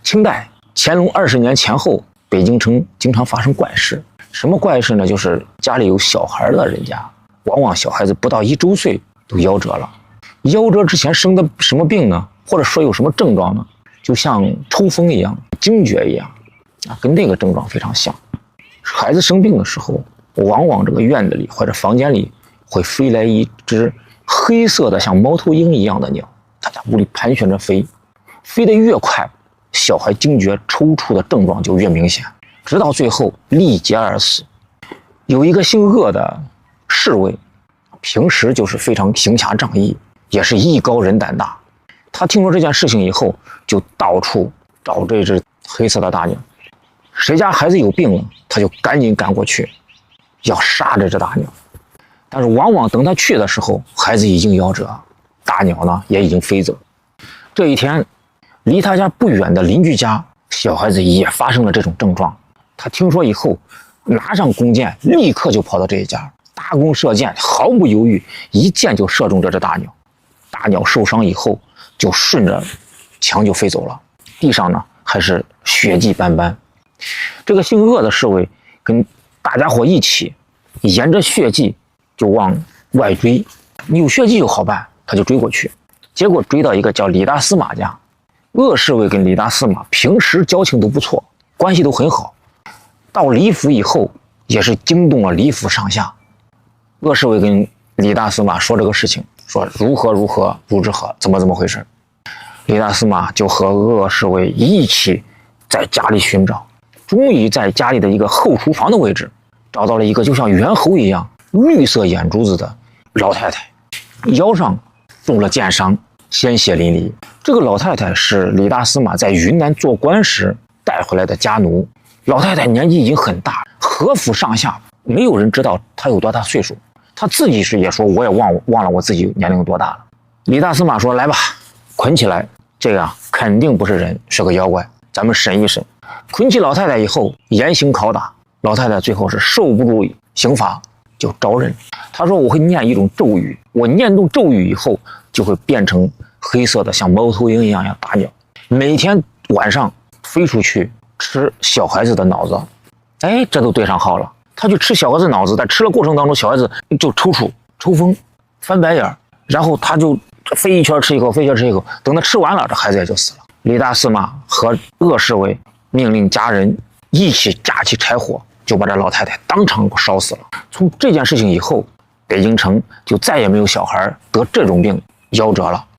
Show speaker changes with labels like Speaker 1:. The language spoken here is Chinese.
Speaker 1: 清代乾隆20年前后，北京城经常发生怪事。什么怪事呢？就是家里有小孩的人家，往往小孩子不到1周岁都夭折了。夭折之前生的什么病呢？或者说有什么症状呢？就像抽风一样，惊厥一样，跟那个症状非常像。孩子生病的时候，往往这个院子里或者房间里会飞来一只黑色的像猫头鹰一样的鸟，它在屋里盘旋着飞，飞得越快，小孩惊厥抽搐的症状就越明显，直到最后力竭而死。有一个姓鄂的侍卫，平时就是非常行侠仗义，也是艺高人胆大。他听说这件事情以后，就到处找这只黑色的大鸟，谁家孩子有病了，他就赶紧赶过去，要杀这只大鸟。但是往往等他去的时候，孩子已经夭折，大鸟呢也已经飞走。这一天，离他家不远的邻居家小孩子也发生了这种症状。他听说以后，拿上弓箭，立刻就跑到这一家，搭弓射箭，毫不犹豫，一箭就射中这只大鸟。大鸟受伤以后，就顺着墙就飞走了，地上呢还是血迹斑斑。这个姓鄂的侍卫跟大家伙一起，沿着血迹就往外追，有血迹就好办，他就追过去。结果追到一个叫李大司马家，鄂侍卫跟李大司马平时交情都不错，关系都很好。到李府以后，也是惊动了李府上下。鄂侍卫跟李大司马说这个事情，说如何如之何，怎么回事。李大司马就和鄂侍卫一起在家里寻找，终于在家里的一个后厨房的位置找到了一个就像猿猴一样绿色眼珠子的老太太，腰上中了箭伤，鲜血淋漓。这个老太太是李大司马在云南做官时带回来的家奴。老太太年纪已经很大，何府上下没有人知道她有多大岁数，她自己也说我也忘了我自己年龄有多大了。李大司马说来吧，捆起来，这个肯定不是人，是个妖怪，咱们审一审。捆起老太太以后，严刑拷打，老太太最后是受不住刑罚，就招认。她说我会念一种咒语，我念动咒语以后，就会变成黑色的像猫头鹰一样大鸟，每天晚上飞出去吃小孩子的脑子。哎，这都对上号了。他去吃小孩子脑子，在吃的过程当中，小孩子就抽搐、抽风、翻白眼，然后他就飞一圈吃一口，飞一圈吃一口，等他吃完了，这孩子也就死了。李大司马和鄂侍卫命令家人一起架起柴火，就把这老太太当场烧死了。从这件事情以后，北京城就再也没有小孩得这种病夭折了。